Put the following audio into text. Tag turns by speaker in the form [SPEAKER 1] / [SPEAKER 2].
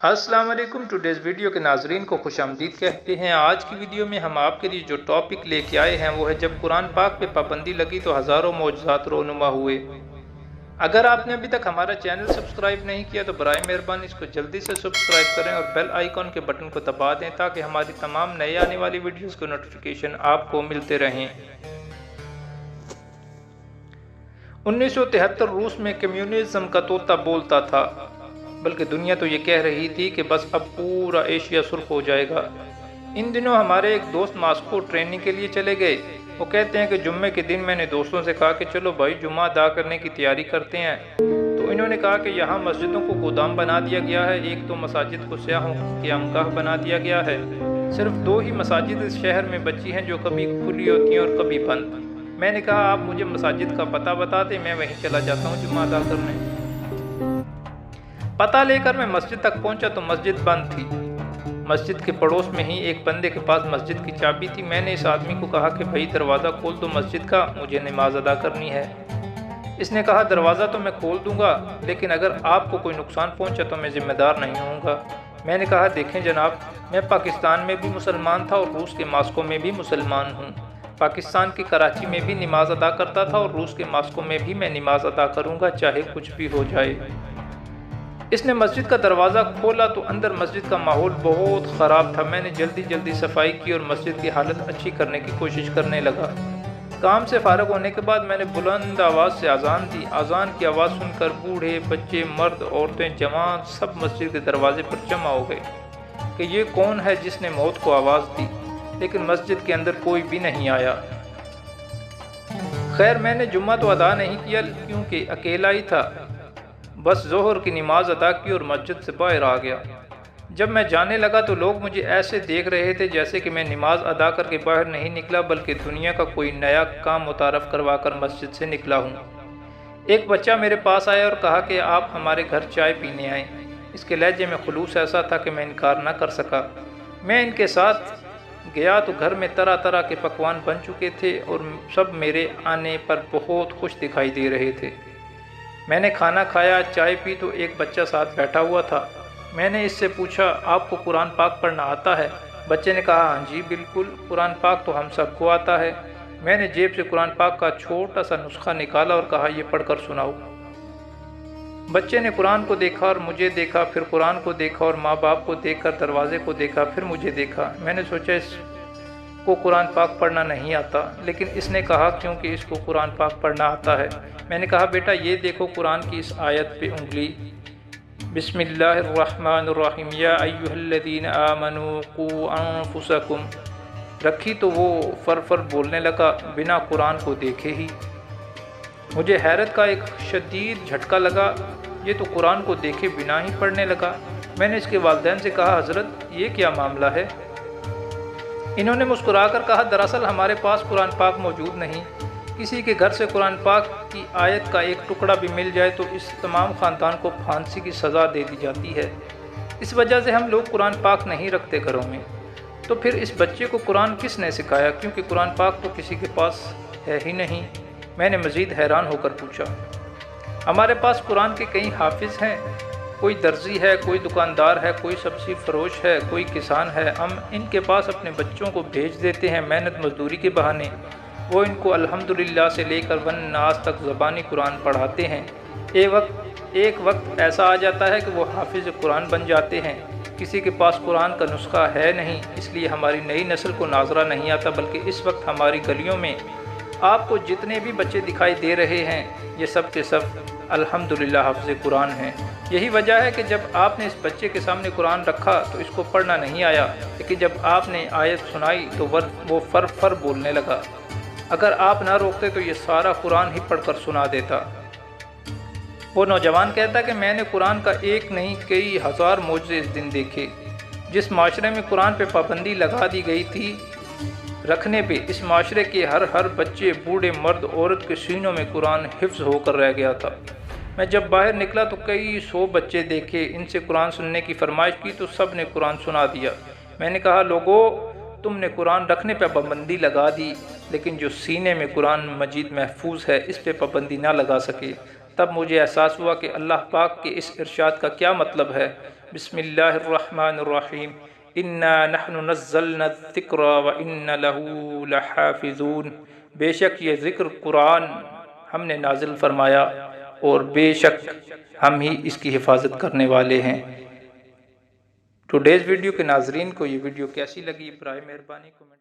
[SPEAKER 1] السلام علیکم today's video کے ناظرین کو خوش آمدید کہتے ہیں۔ آج کی ویڈیو میں ہم آپ کے لیے جو ٹاپک لے کے آئے ہیں وہ ہے جب قرآن پاک پہ پابندی لگی تو ہزاروں معجزات رونما ہوئے۔ اگر آپ نے ابھی تک ہمارا چینل سبسکرائب نہیں کیا تو برائے مہربانی اس کو جلدی سے سبسکرائب کریں اور بیل آئیکن کے بٹن کو دبا دیں تاکہ ہماری تمام نئے آنے والی ویڈیوز کے نوٹیفیکیشن آپ کو ملتے رہیں۔ 1973 روس میں کمیونزم کا طوطا بولتا تھا، بلکہ دنیا تو یہ کہہ رہی تھی کہ بس اب پورا ایشیا سرخ ہو جائے گا۔ ان دنوں ہمارے ایک دوست ماسکو ٹریننگ کے لیے چلے گئے۔ وہ کہتے ہیں کہ جمعے کے دن میں نے دوستوں سے کہا کہ چلو بھائی جمعہ ادا کرنے کی تیاری کرتے ہیں۔ تو انہوں نے کہا کہ یہاں مسجدوں کو گودام بنا دیا گیا ہے، ایک تو مساجد کو سیاحوں کی قیامگاہ بنا دیا گیا ہے۔ صرف 2 ہی مساجد اس شہر میں بچی ہیں جو کبھی کھلی ہوتی ہیں اور کبھی بند۔ میں نے کہا آپ مجھے مساجد کا پتہ بتا دیں، میں وہیں چلا جاتا ہوں جمعہ ادا کرنے۔ پتہ لے کر میں مسجد تک پہنچا تو مسجد بند تھی۔ مسجد کے پڑوس میں ہی ایک بندے کے پاس مسجد کی چابی تھی۔ میں نے اس آدمی کو کہا کہ بھائی دروازہ کھول دو مسجد کا، مجھے نماز ادا کرنی ہے۔ اس نے کہا دروازہ تو میں کھول دوں گا، لیکن اگر آپ کو کوئی نقصان پہنچا تو میں ذمہ دار نہیں ہوں گا۔ میں نے کہا دیکھیں جناب، میں پاکستان میں بھی مسلمان تھا اور روس کے ماسکو میں بھی مسلمان ہوں۔ پاکستان کی کراچی میں بھی نماز ادا کرتا تھا اور روس کے ماسکو میں بھی میں نماز ادا کروں گا چاہے کچھ بھی ہو جائے۔ اس نے مسجد کا دروازہ کھولا تو اندر مسجد کا ماحول بہت خراب تھا۔ میں نے جلدی صفائی کی اور مسجد کی حالت اچھی کرنے کی کوشش کرنے لگا۔ کام سے فارغ ہونے کے بعد میں نے بلند آواز سے اذان دی۔ اذان کی آواز سن کر بوڑھے، بچے، مرد، عورتیں، جوان سب مسجد کے دروازے پر جمع ہو گئے کہ یہ کون ہے جس نے موت کو آواز دی، لیکن مسجد کے اندر کوئی بھی نہیں آیا۔ خیر میں نے جمعہ تو ادا نہیں کیا کیونکہ اکیلا ہی تھا، بس ظہر کی نماز ادا کی اور مسجد سے باہر آ گیا۔ جب میں جانے لگا تو لوگ مجھے ایسے دیکھ رہے تھے جیسے کہ میں نماز ادا کر کے باہر نہیں نکلا بلکہ دنیا کا کوئی نیا کام متعارف کروا کر مسجد سے نکلا ہوں۔ ایک بچہ میرے پاس آیا اور کہا کہ آپ ہمارے گھر چائے پینے آئیں۔ اس کے لہجے میں خلوص ایسا تھا کہ میں انکار نہ کر سکا۔ میں ان کے ساتھ گیا تو گھر میں طرح طرح کے پکوان بن چکے تھے اور سب میرے آنے پر بہت خوش دکھائی دے رہے تھے۔ میں نے کھانا کھایا، چائے پی تو ایک بچہ ساتھ بیٹھا ہوا تھا۔ میں نے اس سے پوچھا آپ کو قرآن پاک پڑھنا آتا ہے؟ بچے نے کہا ہاں جی بالکل، قرآن پاک تو ہم سب کو آتا ہے۔ میں نے جیب سے قرآن پاک کا چھوٹا سا نسخہ نکالا اور کہا یہ پڑھ کر سناؤ۔ بچے نے قرآن کو دیکھا اور مجھے دیکھا، پھر قرآن کو دیکھا اور ماں باپ کو دیکھ کر دروازے کو دیکھا، پھر مجھے دیکھا۔ میں نے سوچا اس کو قرآن پاک پڑھنا نہیں آتا، لیکن اس نے کہا کیونکہ اس کو قرآن پاک پڑھنا آتا ہے۔ میں نے کہا بیٹا یہ دیکھو قرآن کی اس آیت پہ انگلی، بسم اللہ الرحمن الرحیم یا ایھا الذین آمنوا قوا انفسکم، رکھی تو وہ فر بولنے لگا بنا قرآن کو دیکھے ہی۔ مجھے حیرت کا ایک شدید جھٹکا لگا، یہ تو قرآن کو دیکھے بنا ہی پڑھنے لگا۔ میں نے اس کے والدین سے کہا حضرت یہ کیا معاملہ ہے؟ انہوں نے مسکرا کر کہا دراصل ہمارے پاس قرآن پاک موجود نہیں، کسی کے گھر سے قرآن پاک کی آیت کا ایک ٹکڑا بھی مل جائے تو اس تمام خاندان کو پھانسی کی سزا دے دی جاتی ہے۔ اس وجہ سے ہم لوگ قرآن پاک نہیں رکھتے گھروں میں۔ تو پھر اس بچے کو قرآن کس نے سکھایا، کیونکہ قرآن پاک تو کسی کے پاس ہے ہی نہیں؟ میں نے مزید حیران ہو کر پوچھا۔ ہمارے پاس قرآن کے کئی حافظ ہیں، کوئی درزی ہے، کوئی دکاندار ہے، کوئی سبزی فروش ہے، کوئی کسان ہے۔ ہم ان کے پاس اپنے بچوں کو بھیج دیتے ہیں محنت مزدوری کے بہانے، وہ ان کو الحمدللہ سے لے کر والناس تک زبانی قرآن پڑھاتے ہیں۔ ایک وقت ایسا آ جاتا ہے کہ وہ حافظ قرآن بن جاتے ہیں۔ کسی کے پاس قرآن کا نسخہ ہے نہیں، اس لیے ہماری نئی نسل کو ناظرہ نہیں آتا، بلکہ اس وقت ہماری گلیوں میں آپ کو جتنے بھی بچے دکھائی دے رہے ہیں یہ سب کے سب الحمدللہ حافظ قرآن ہیں۔ یہی وجہ ہے کہ جب آپ نے اس بچے کے سامنے قرآن رکھا تو اس کو پڑھنا نہیں آیا، لیکن جب آپ نے آیت سنائی تو وہ فر بولنے لگا۔ اگر آپ نہ روکتے تو یہ سارا قرآن ہی پڑھ کر سنا دیتا۔ وہ نوجوان کہتا کہ میں نے قرآن کا ایک نہیں کئی ہزار معجزے اس دن دیکھے۔ جس معاشرے میں قرآن پہ پابندی لگا دی گئی تھی رکھنے پہ، اس معاشرے کے ہر بچے، بوڑھے، مرد، عورت کے سینوں میں قرآن حفظ ہو کر رہ گیا تھا۔ میں جب باہر نکلا تو کئی 100 بچے دیکھے، ان سے قرآن سننے کی فرمائش کی تو سب نے قرآن سنا دیا۔ میں نے کہا لوگو تم نے قرآن رکھنے پہ پابندی لگا دی، لیکن جو سینے میں قرآن مجید محفوظ ہے اس پہ پابندی نہ لگا سکے۔ تب مجھے احساس ہوا کہ اللہ پاک کے اس ارشاد کا کیا مطلب ہے۔ بسم اللہ الرحمن الرحیم انا نحن نزلنا الذکر وإن له لحافظون، بے شک یہ ذکر قرآن ہم نے نازل فرمایا اور بے شک ہم ہی اس کی حفاظت کرنے والے ہیں۔ ٹوڈیز ویڈیو کے ناظرین کو یہ ویڈیو کیسی لگی برائے مہربانی کمنٹ